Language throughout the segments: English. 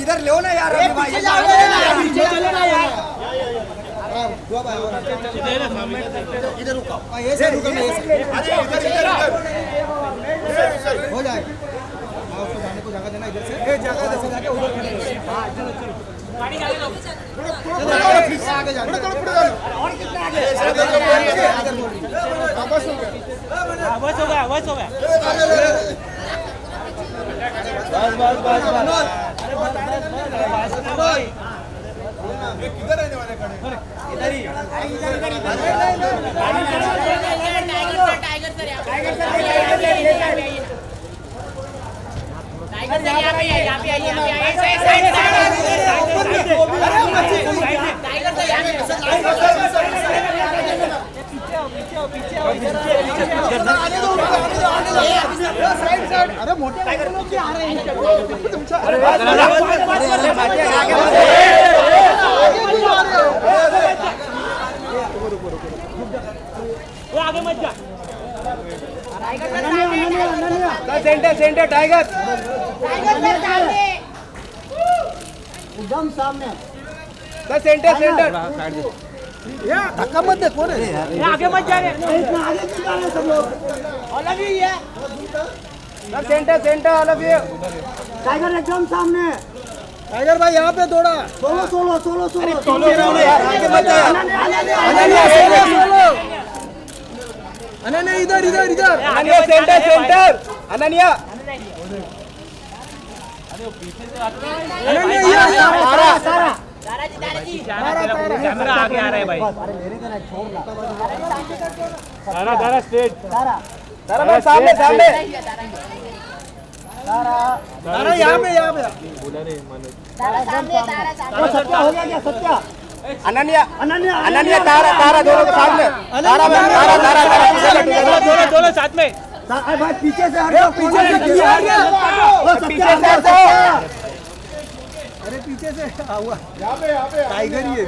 इधर लो ना यार अभी भाई, पीछे चलो ना यार। इधर रुको, ऐसे रुको ना, ऐसे हो जाएगा। उसको जाने को जगह देना इधर से, जगह से जाके उधर खड़े हो। गाड़ी आगे लो, आगे जाओ, और कितना आगे? बस हो गया, बस हो गया। किधर रहने वाले खड़े? इधर ही। अरे मोटे लोग आ रहे हैं वो आगे मत जा। सेंटर टाइगर एकदम सामने। सेंटर धक्का मत दे, कौन है? आगे मत जा रहे, आगे क्यों जा रहे सब लोग? अलग ही है। Centre all of you. Tiger एकदम सामने। टाइगर भाई यहाँ पे थोड़ा सोलो यार, आगे मत जा। अनन्या इधर अनन्या सेंटर अनन्या सारा कैमरा आगे आ रहा है भाई। सारा स्ट्रेट। तारा भाई सामने तारा यहाँ पे सत्या हो गया क्या? सत्या अनन्या तारा दोनों के सामने। तारा दोनों साथ में। भाई पीछे से हटो, पीछे से अरे पीछे से हुआ यहाँ पे टाइगर ही है।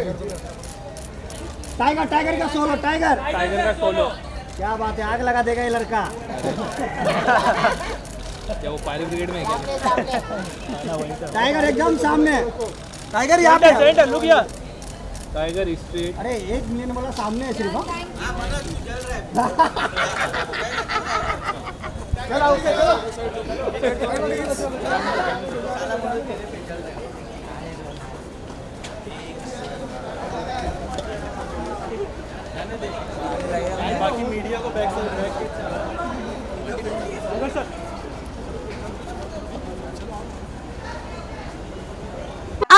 टाइगर का सोलो। टाइगर का सोलो। क्या बात है, आग लगा देगा ये लड़का। क्या वो फायर ब्रिगेड में है क्या? टाइगर एकदम सामने। टाइगर यहाँ पे centre look here. Tiger straight. अरे 1 मिलियन वाला सामने है सिर्फ। बाकी मीडिया को back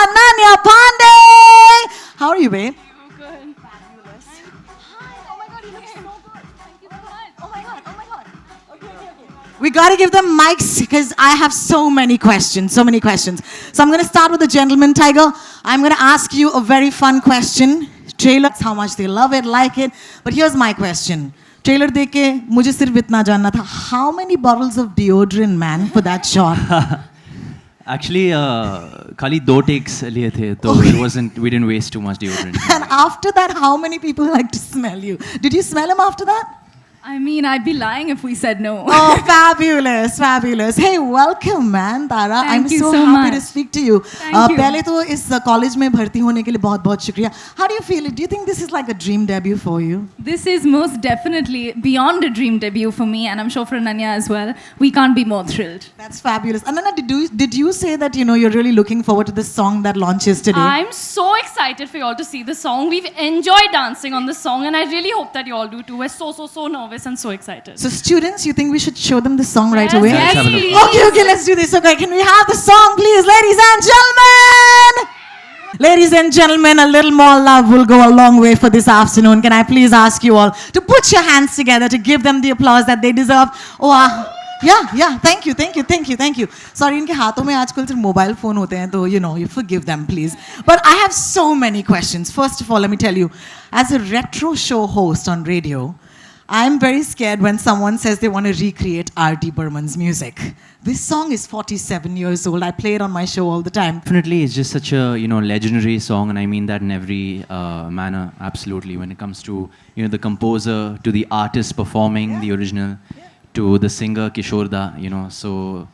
Ananya Pandey! How are you, babe? Good. Fabulous. Hi. Oh my god, you look so good. Thank you so much. Oh my god. Okay. We gotta give them mics because I have so many questions. So I'm gonna start with the gentleman, Tiger. I'm gonna ask you a very fun question. Trailer, how much they love it, like it. But here's my question. Trailer देख के मुझे सिर्फ इतना जानना था. How many bottles of deodorant, man, for that shot? Actually, खाली 2 takes लिए थे, तो we didn't waste too much deodorant. And after that, how many people like to smell you? Did you smell him after that? I mean, I'd be lying if we said no. Oh, fabulous. Hey, welcome, man, Tara. Thank I'm you so so happy much. to speak to you. Thank you. पहले तो इस college में भर्ती होने के लिए बहुत शुक्रिया. How do you feel it? Do you think this is like a dream debut for you? This is most definitely beyond a dream debut for me, and I'm sure for Ananya as well. We can't be more thrilled. That's fabulous. Ananya, did you say that you're really looking forward to this song that launches today? I'm so excited for you all to see the song. We've enjoyed dancing on the song, and I really hope that you all do too. We're so nervous and so excited. So students, you think we should show them the song right away? Yes, have a look. please. Okay, let's do this. Okay, can we have the song, please, ladies and gentlemen? Ladies and gentlemen, a little more love will go a long way for this afternoon. Can I please ask you all to put your hands together to give them the applause that they deserve? Oh, yeah. Thank you. Sorry, इनके हाथों में आजकल सिर्फ mobile phone होते हैं, तो you forgive them, please. But I have so many questions. First of all, let me tell you, as a retro show host on radio, I'm very scared when someone says they want to recreate R.D. Burman's music. This song is 47 years old. I play it on my show all the time. Definitely, it's just such a legendary song, and I mean that in every manner. Absolutely, when it comes to the composer, to the artist performing the original, to the singer Kishore Da. So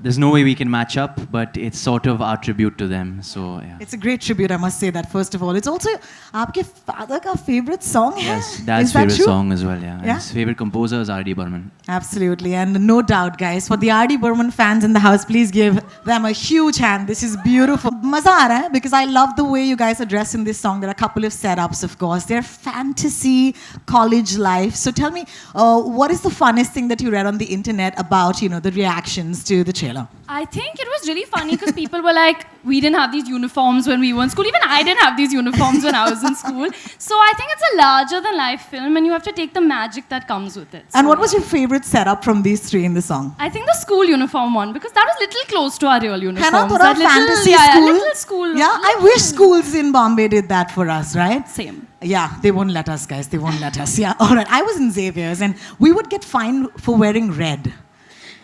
there's no way we can match up, but it's sort of our tribute to them. So yeah. It's a great tribute, I must say that first of all. It's also आपके father का favorite song है? Yes, Dad's Is that favorite true? song as well. Yeah. Yeah? His favorite composer is R.D. Burman. Absolutely, and no doubt, guys, for the R.D. Burman fans in the house, please give them a huge hand. This is beautiful. मजा आ रहा है because I love the way you guys are dressed in this song. There are a couple of setups, of course. They're fantasy college life. So tell me, what is the funnest thing that you read on the internet about, you know, the reactions to the trailer? I think it was really funny because people were like, we didn't have these uniforms when we were in school. Even I didn't have these uniforms when I was in school. So I think it's a larger than life film and you have to take the magic that comes with it. And So what was your favorite setup from these three in the song? I think the school uniform one because that was little close to our real uniforms. है ना थोड़ा That little- fantasy yeah, school? little school. Yeah, I wish schools in Bombay did that for us, right? Same. Yeah, they won't let us, guys. They won't let us. Yeah, all right. I was in Xavier's and we would get fined for wearing red.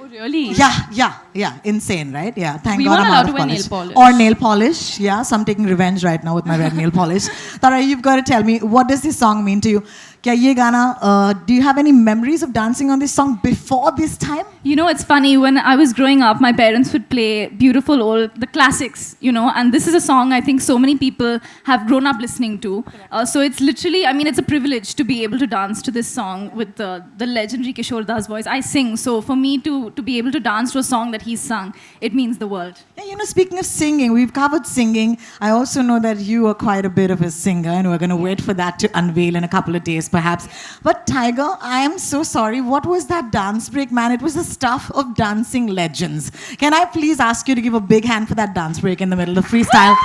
Oh, really? Yeah. Insane, right? Yeah. Thank We God weren't I'm allowed out of to wear college. nail polish. Or nail polish. Yeah, so I'm taking revenge right now with my red nail polish. Tara, you've got to tell me, what does this song mean to you? Kya ye gana, do you have any memories of dancing on this song before this time? You know, it's funny, when I was growing up, my parents would play beautiful old, the classics, you know, and this is a song I think so many people have grown up listening to. So it's literally, I mean, it's a privilege to be able to dance to this song with the legendary Kishore Das voice. I sing, so for me to be able to dance to a song that he's sung, it means the world. Yeah, you know, speaking of singing, we've covered singing. I also know that you are quite a bit of a singer, and we're going to wait for that to unveil in a couple of days, perhaps. But Tiger, I am so sorry. What was that dance break, man? It was the stuff of dancing legends. Can I please ask you to give a big hand for that dance break in the middle of freestyle?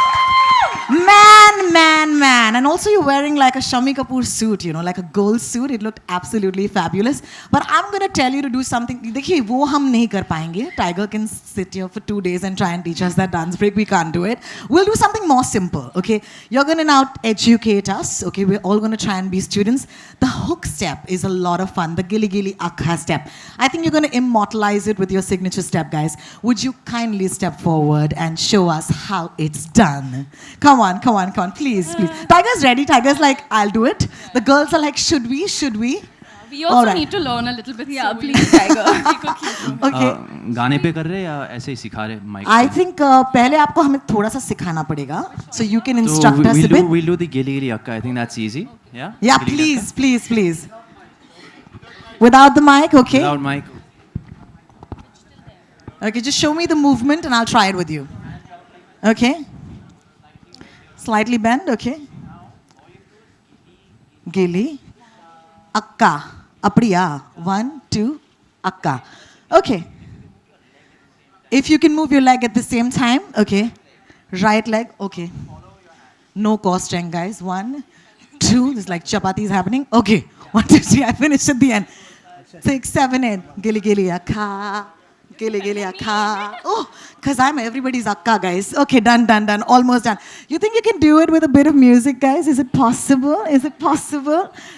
Man. And also you're wearing like a Shami Kapoor suit, you know, like a gold suit. It looked absolutely fabulous. But I'm going to tell you to do something. देखिए, वो हम नहीं कर पाएंगे. Tiger can sit here for 2 days and try and teach us that dance break. We can't do it. We'll do something more simple, okay? You're going to now educate us, okay? We're all going to try and be students. The hook step is a lot of fun. The Gili Gili Akka step. I think you're going to immortalize it with your signature step, guys. Would you kindly step forward and show us how it's done? Come on. Please. Tiger's ready. Tiger's like, I'll do it. The girls are like, should we? We also All right. need to learn a little bit. Yeah, so please, Tiger. Okay. गाने पे कर रहे हैं या ऐसे ही सिखा रहे mic I पे? think पहले आपको हमें थोड़ा सा सिखाना पड़ेगा. So you can So instruct us a bit. we'll do the Gili Gili Akka. I think that's easy. Yeah? Yeah, Gili Gili please. Without the mic, Akka? okay? Without mic. Okay, just show me the movement and I'll try it with you. Okay? Slightly bend, okay? Gili. Akka. Apriya. 1, 2, Akka. Okay. If you can move your leg at the same time, okay. Right leg, okay. No core strength, guys. 1, 2, it's like chapati is happening. Okay. 1, 2, 3, I finished at the end. 6, 7, 8. Gili Gili Akka. Gili Gili Akka. Oh, because I'm everybody's Akka, guys. Okay, done. Almost done. You think you can do it with a bit of music, guys? Is it possible?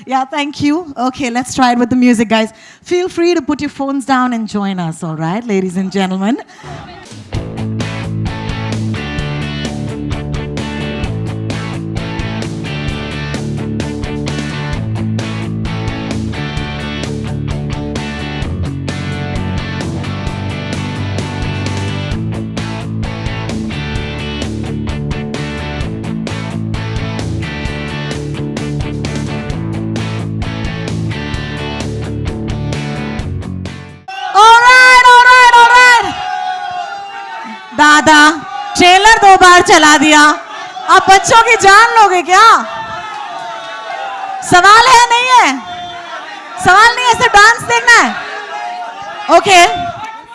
Yeah, thank you. Okay, let's try it with the music, guys. Feel free to put your phones down and join us, all right, ladies and gentlemen. All right. दादा trailer 2 बार चला दिया. आप बच्चों की जान लोगे क्या? सवाल है नहीं है? सवाल नहीं है, सिर्फ डांस देखना है. Okay,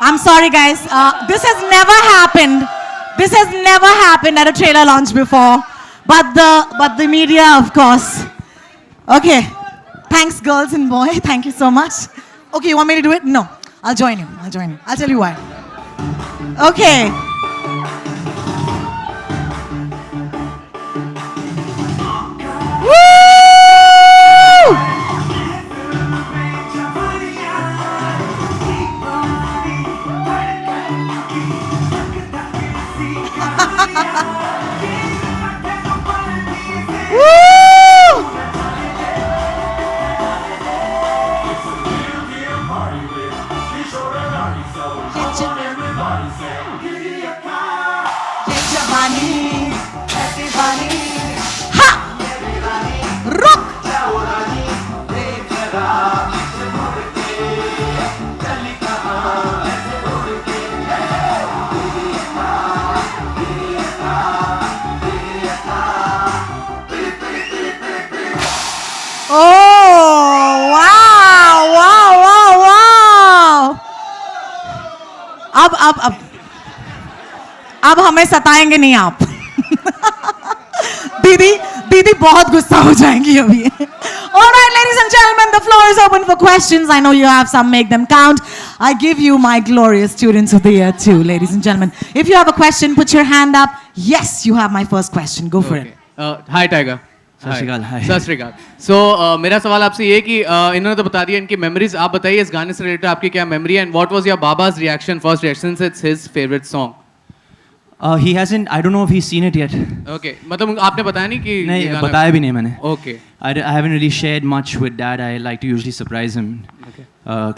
I'm sorry guys. This has never happened at a trailer launch before. But the media, of course. Okay, thanks girls and boys. Thank you so much. Okay, you want me to do it? No. I'll join you. I'll tell you why. Okay. Woo! Woo! दीवानी दीवानी हा रुक Oh, wow, wow, wow, wow. अब हमें सताएंगे नहीं आप. दीदी बहुत गुस्सा हो जाएंगी अभी. All right, ladies and gentlemen, the floor is open for questions. I know you have some, make them count. I give you my glorious students of the year too, ladies and gentlemen. If you have a question, put your hand up. Yes, you have my first question. Go for it. Hi tiger. सत श्री अकाल. हाय. सत श्री अकाल. सो मेरा सवाल आपसे ये कि इन्होंने तो बता दिया इनकी मेमोरीज. आप बताइए इस गाने से रिलेटेड आपकी क्या मेमोरी है, एंड व्हाट वाज योर बाबा's reaction, first reaction, since it's his favorite song? He hasn't. I don't know if he's seen it yet. Okay, मतलब आपने बताया नहीं कि नहीं, बताया भी नहीं मैंने. Okay. I haven't really shared much with Dad. I like to usually surprise him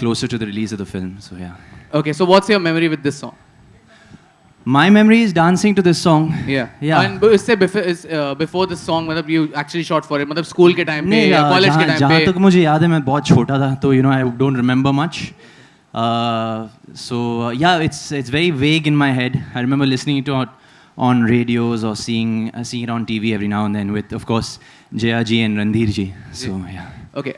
closer to the release of the film. So yeah. Okay, so what's your memory with this song? My memory is dancing to this song. Yeah. And इससे before this song, मतलब you actually shot for it, मतलब school के time पे या college के time पे? जहाँ तक मुझे याद है मैं बहुत छोटा था, तो I don't remember much. So yeah, it's very vague in my head. I remember listening to it on radios or seeing it on TV every now and then with, of course, Jaya ji and Randhir ji. So yeah. Okay.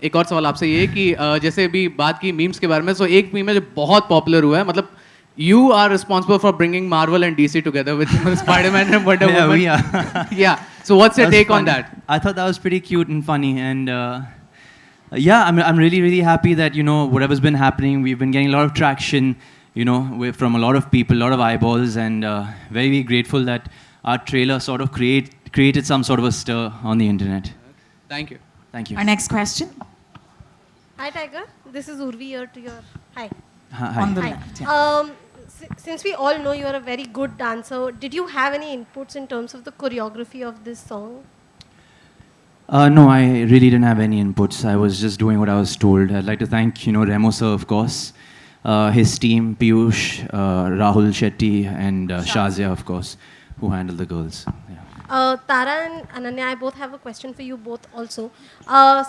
एक और सवाल आपसे ये कि जैसे अभी बात की मीम्स के बारे में, so एक मीम है जो बहुत पॉपुलर हुआ है, मतलब you are responsible for bringing Marvel and DC together with Spider-Man and Wonder Woman. We are. Yeah. So what's your take on funny. that? I thought that was pretty cute and funny, and yeah, I'm really happy that whatever's been happening, we've been getting a lot of traction, from a lot of people, a lot of eyeballs, and very, very grateful that our trailer sort of created some sort of a stir on the internet. Thank you. Thank you. Our next question. Hi Tiger, this is Urvi here to your hi. Hi. On the Hi. left. Yeah. Since we all know you are a very good dancer, did you have any inputs in terms of the choreography of this song? No, I really didn't have any inputs. I was just doing what I was told. I'd like to thank, Remo sir, of course, his team, Piyush, Rahul Shetty, and Shazia, of course, who handled the girls. Yeah. Tara and Ananya, I both have a question for you both also.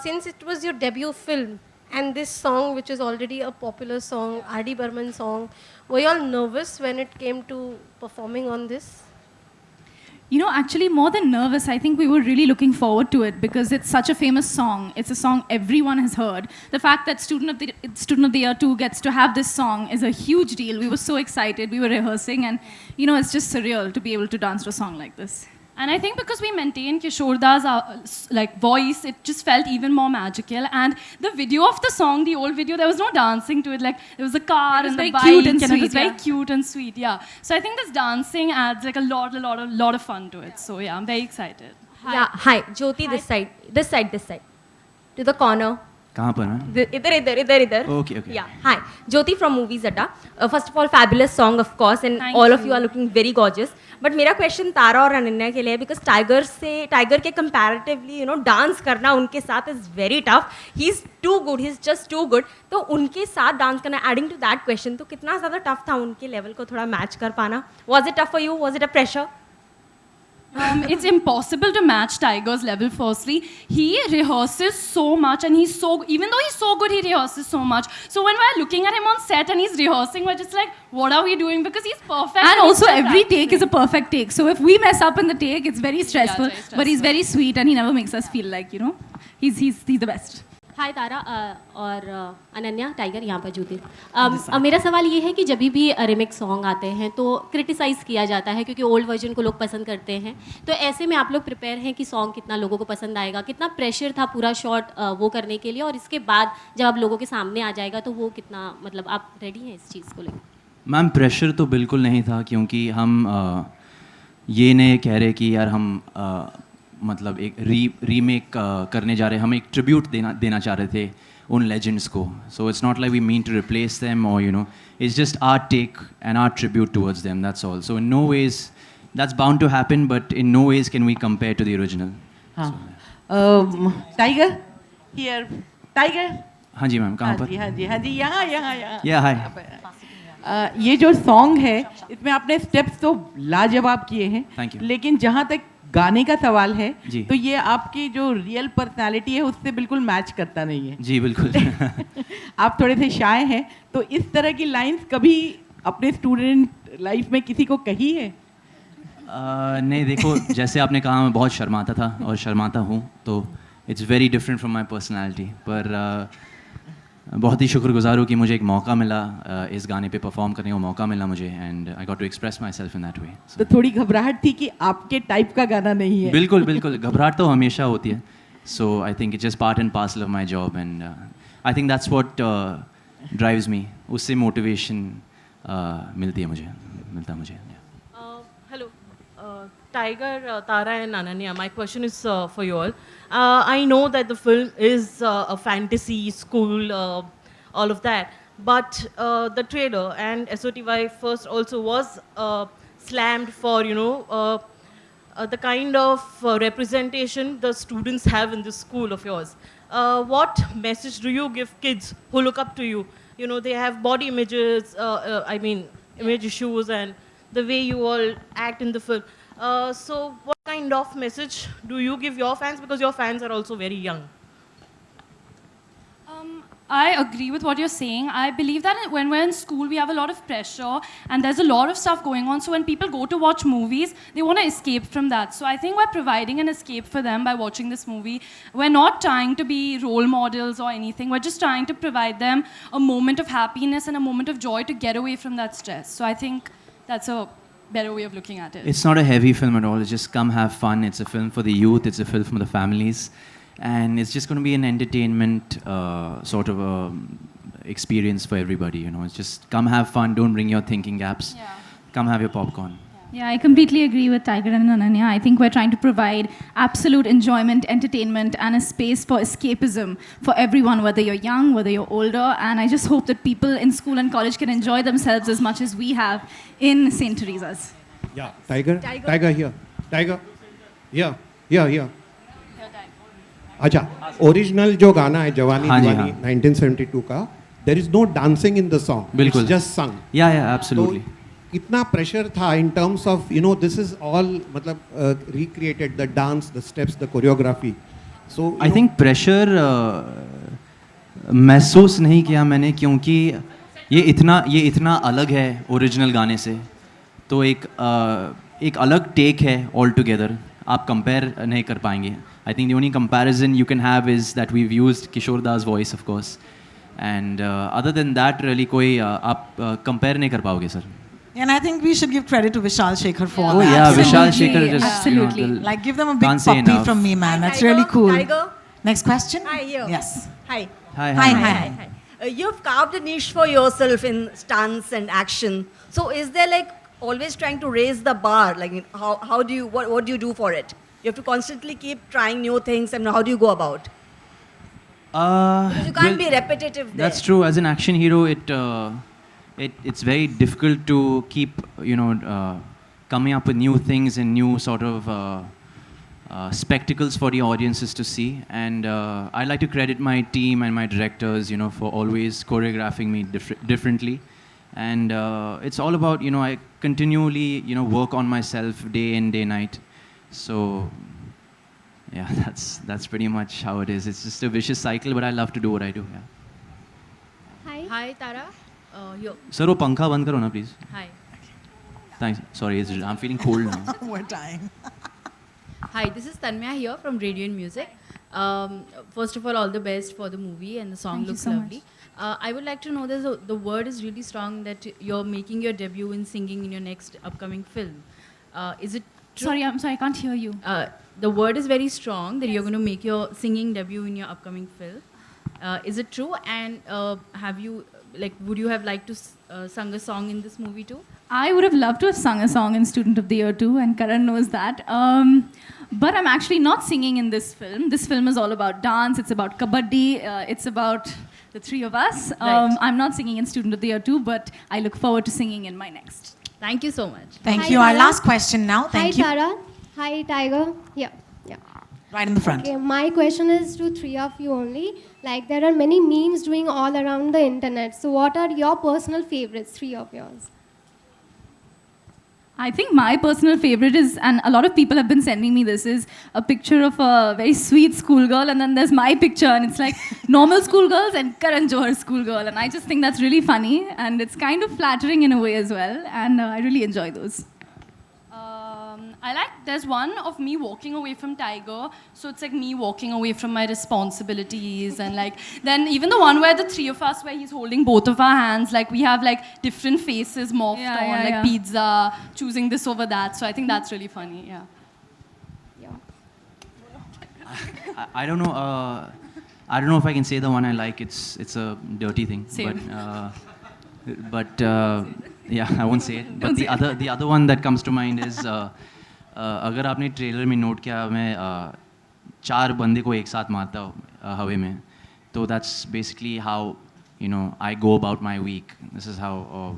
Since it was your debut film, and this song, which is already a popular song, R.D. Burman song, were you all nervous when it came to performing on this? Actually, more than nervous, I think we were really looking forward to it because it's such a famous song. It's a song everyone has heard. The fact that Student of the Year 2 gets to have this song is a huge deal. We were so excited. We were rehearsing, and it's just surreal to be able to dance to a song like this. And I think because we maintained Kishorda's voice, it just felt even more magical. And the video of the song, the old video, there was no dancing to it. Like there was a car and the bike, cute and it sweet, was very cute and sweet. Yeah. So I think this dancing adds like a lot of fun to it. So yeah, I'm very excited. Yeah, hi, Jyoti, this side, to the corner. कहाँ पर ना? इधर. Okay. Yeah, hi, Jyoti from Movies Adda. First of all, fabulous song, of course, and Thank all of you. you are looking very gorgeous. But मेरा question तारा और अनन्या के लिए है because tiger के comparatively, dance करना उनके साथ is very tough. He's too good. He's just too good. तो उनके साथ dance करना, adding to that question, तो कितना ज़्यादा tough था उनके level को थोड़ा match कर पाना? Was it tough for you? Was it a pressure? It's impossible to match Tiger's level. Firstly, he rehearses so much, and even though he's so good, he rehearses so much. So when we're looking at him on set and he's rehearsing, we're just like, what are we doing? Because he's perfect. And he's also, still every practicing. take is a perfect take. So if we mess up in the take, it's very stressful. very But he's stressful. very sweet, and he never makes us feel like, he's the best. हाय तारा और Ananya, tiger यहाँ पर ज्योति. मेरा सवाल ये है कि जब भी रिमिक सॉन्ग आते हैं तो क्रिटिसाइज़ किया जाता है क्योंकि ओल्ड वर्जन को लोग पसंद करते हैं. तो ऐसे में आप लोग प्रिपेयर हैं कि सॉन्ग कितना लोगों को पसंद आएगा, कितना प्रेशर था पूरा शॉट वो करने के लिए, और इसके बाद जब आप लोगों के सामने आ जाएगा तो वो कितना, मतलब आप रेडी हैं इस चीज़ को लेकर? मैम, प्रेशर तो बिल्कुल नहीं था क्योंकि हम ये नहीं कह रहे कि यार हम मतलब एक रीमेक करने जा रहे हैं. हम एक ट्रिब्यूट देना चाह रहे थे उन लेजेंड्स को. So it's not like we mean to replace them और it's just our take and our tribute towards them, that's all. So in no ways that's bound to happen, but in no ways can we compare to the original. Tiger here. Tiger. हाँ जी ma'am, कहाँ पर? हाँ जी, यहाँ. या हाय. ये जो song है इसमें आपने स्टेप्स तो लाजवाब किए हैं, Thank you. लेकिन जहाँ तक गाने का सवाल है जी। तो ये आपकी जो रियल पर्सनालिटी है उससे बिल्कुल मैच करता नहीं है। जी बिल्कुल। आप थोड़े से शाय हैं, तो इस तरह की लाइंस कभी अपने स्टूडेंट लाइफ में किसी को कही है? नहीं देखो, जैसे आपने कहा मैं बहुत शर्माता था और शर्माता हूँ, तो it's very different from my personality. पर बहुत ही शुक्रगुजार हूँ कि मुझे एक मौका मिला इस गाने पे परफॉर्म करने का मौका मिला मुझे, and I got to express myself in that way. तो थोड़ी घबराहट थी कि आपके टाइप का गाना नहीं है? बिल्कुल बिल्कुल, घबराहट तो हमेशा होती है। So I think it's just part and parcel of my job, and I think that's what drives me. उससे मोटिवेशन मिलती है मुझे, मिलता है मुझे। Hello, Tiger, Tara and Ananya. My question is for you all. I know that the film is a fantasy, school, all of that. But the trailer and SOTY first also was slammed for, the kind of representation the students have in this school of yours. What message do you give kids who look up to you? You know, they have body images, image issues, and the way you all act in the film. So what kind of message do you give your fans, because your fans are also very young? I agree with what you're saying. I believe that when we're in school, we have a lot of pressure and there's a lot of stuff going on. So when people go to watch movies, they want to escape from that. So I think we're providing an escape for them by watching this movie. We're not trying to be role models or anything. We're just trying to provide them a moment of happiness and a moment of joy to get away from that stress. So I think that's a better way of looking at it. It's not a heavy film at all. It's just come have fun. It's a film for the youth. It's a film for the families. And it's just going to be an entertainment sort of experience for everybody. It's just come have fun. Don't bring your thinking gaps. Yeah. Come have your popcorn. Yeah, I completely agree with Tiger and Ananya. I think we're trying to provide absolute enjoyment, entertainment, and a space for escapism for everyone, whether you're young, whether you're older. And I just hope that people in school and college can enjoy themselves as much as we have in St. Teresa's. Yeah, Tiger here. Tiger, here. अच्छा, original जो गाना है जवानी दीवानी 1972 का, there is no dancing in the song. बिल्कुल. It's just sung. Yeah, absolutely. तो कितना pressure था in terms of this is all मतलब recreated, the dance, the steps, the choreography. So I think pressure महसूस नहीं किया मैंने, क्योंकि ये इतना अलग है ओरिजिनल गाने से, तो एक अलग टेक है ऑल टुगेदर, आप कंपेयर नहीं कर पाएंगे। I think the only comparison you can have is that we've used Kishore Das voice, of course, and other than that, really कोई आप compare नहीं कर पाओगे sir. And I think we should give credit to Vishal Shekhar for Oh that. yeah, Vishal Absolutely, Shekhar just absolutely. Like, give them a big can't say puppy enough. from me, man. That's Tiger, really cool. Tiger. Next question? Hi, here. Yes. Hi. Hi. You've carved a niche for yourself in stunts and action. So is there like always trying to raise the bar? Like how do you what do you do for it? You have to constantly keep trying new things, and how do you go about? Because you can't be repetitive there. That's true. As an action hero, it's very difficult to keep coming up with new things and new sort of spectacles for the audiences to see. And I like to credit my team and my directors, for always choreographing me differently. And it's all about, I continually, work on myself day in, day night. So, yeah, that's pretty much how it is. It's just a vicious cycle, but I love to do what I do. Yeah. Hi, Tara. Here. Sir, वो पंखा बंद करो ना, please. Hi. Thanks. Sorry, I'm feeling cold now. We're dying. Hi, this is Tanmaya here from Radiant Music. First of all the best for the movie, and the song Thank you looks so lovely. I would like to know, the word is really strong that you're making your debut in singing in your next upcoming film. Is it true? Sorry, I'm sorry, I can't hear you. The word is very strong that you're going to make your singing debut in your upcoming film. Is it true? And would you have liked to sing a song in this movie too? I would have loved to have sung a song in Student of the Year too, and Karan knows that. But I'm actually not singing in this film. This film is all about dance. It's about kabaddi. It's about the three of us. Right. I'm not singing in Student of the Year too, but I look forward to singing in my next. Thank you so much. Thank Hi, you. Our Tara. last question now. Thank Hi, you. Tara. Hi, Tiger. Yeah. Right in the front. Okay, my question is to three of you only. Like there are many memes doing all around the internet. So what are your personal favorites, three of yours? I think my personal favorite is, and a lot of people have been sending me this, is a picture of a very sweet schoolgirl, and then there's my picture, and it's like normal schoolgirls and Karan Johar schoolgirl, and I just think that's really funny, and it's kind of flattering in a way as well, and I really enjoy those. I like, there's one of me walking away from Tiger, so it's like me walking away from my responsibilities, and like, then even the one where the three of us, where he's holding both of our hands, like we have like different faces morphed on, like pizza, choosing this over that, so I think that's really funny, yeah. I don't know. I don't know if I can say the one I like. It's a dirty thing. Same. But yeah, I won't say it. But the other one that comes to mind is अगर आपने trailer में note किया मैं 4 बंदे को एक साथ मारता हूँ हवा में, तो that's basically how I go about my week. This is how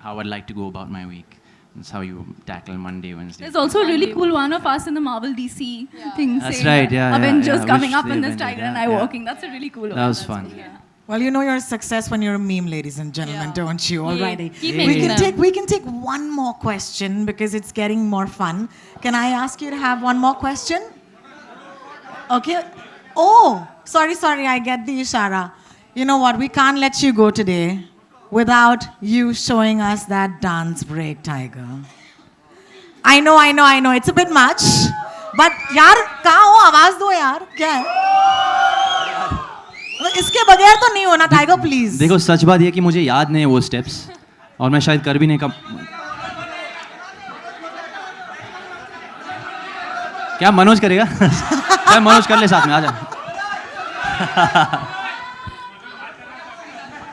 I'd like to go about my week. That's how you tackle Monday, Wednesday. There's also a really cool one of us in the Marvel DC thing. That's saying, right, yeah. Avengers coming Which up the and this Avengers, Tiger and I walking. That's a really cool one. That was fun. Well, you know you're a success when you're a meme, ladies and gentlemen, don't you? Alrighty. Keep making We can take one more question because it's getting more fun. Can I ask you to have one more question? Okay. Oh, sorry, I get the ishara. You know what? We can't let you go today without you showing us that dance break, Tiger. I know. It's a bit much. But यार कहाँ हो? आवाज दो यार. क्या है? इसके बगैर तो नहीं होना, टाइगर प्लीज. देखो सच बात ये कि मुझे याद नहीं है वो स्टेप्स और मैं शायद कर भी नहीं क्या मनोज करेगा? क्या मनोज कर ले साथ में, आजा.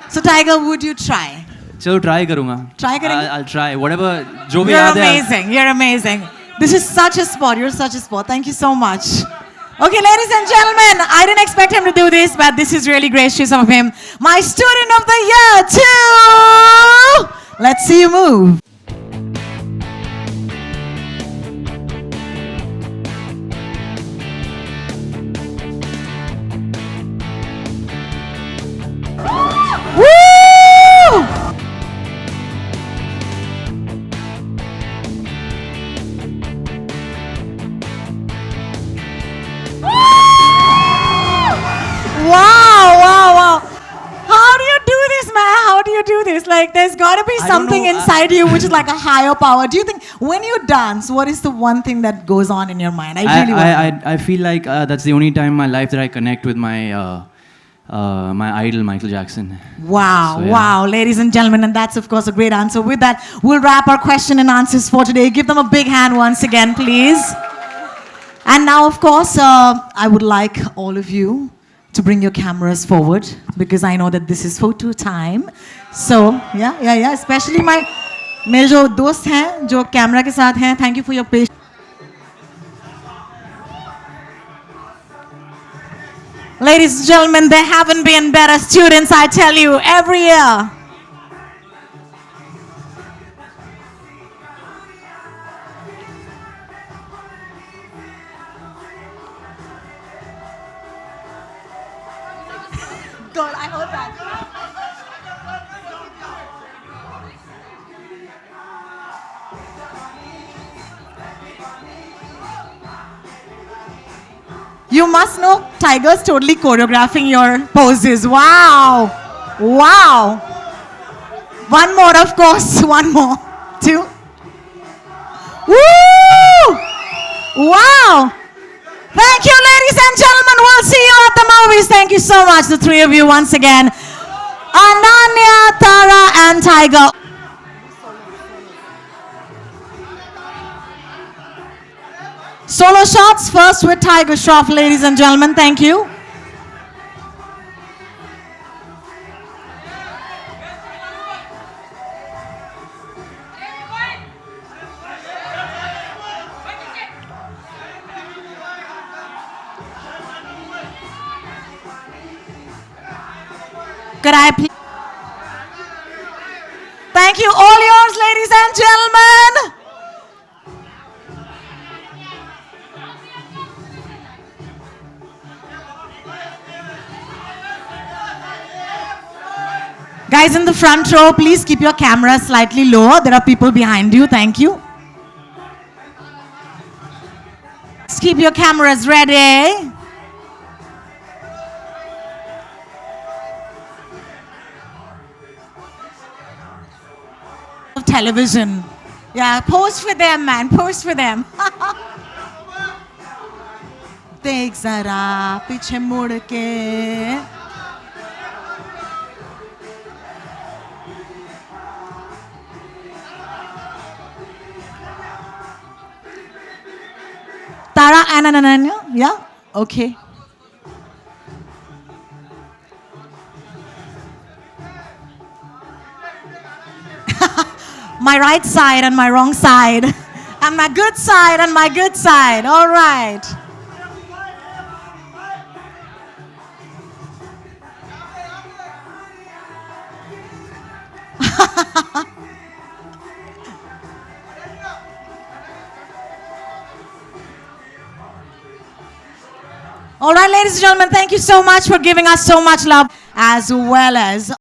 So Tiger, would you try? चलो ट्राई करूंगा. Try करेंगे? I'll try whatever जो भी याद है. You're amazing. This is such a sport. You're such a sport. Thank you so much. Okay, ladies and gentlemen, I didn't expect him to do this, but this is really gracious of him. My student of the year, too. Let's see you move. Woo! Wow. How do you do this, man? How do you do this? Like, there's got to be something inside you which is like a higher power. Do you think, when you dance, what is the one thing that goes on in your mind? I feel like that's the only time in my life that I connect with my my idol, Michael Jackson. Wow, So, yeah. wow, ladies and gentlemen, and that's of course a great answer. With that, we'll wrap our question and answers for today. Give them a big hand once again, please. And now, of course, I would like all of you to bring your cameras forward because I know that this is photo time. So, yeah. Especially मेरे जो दोस्त हैं जो camera के साथ हैं, thank you for your patience. Ladies and gentlemen, there haven't been better students, I tell you, every year. God, I heard that. You must know Tiger's totally choreographing your poses. Wow. One more, of course. One more. 2. Woo! Wow. Thank you, ladies and gentlemen. We'll see you at the movies. Thank you so much, the three of you once again. Ananya, Tara, and Tiger. Solo shots first with Tiger Shroff, ladies and gentlemen. Thank you. Could I please? Thank you, all yours, ladies and gentlemen. Guys in the front row, please keep your camera slightly lower. There are people behind you. Thank you. Just keep your cameras ready. Television. Yeah, pose for them, man. Pose for them. देख जरा पीछे मुड़ के. Tara and Ananya, yeah? Okay. My right side and my wrong side. And my good side and my good side. All right. All right, ladies and gentlemen, thank you so much for giving us so much love, as well as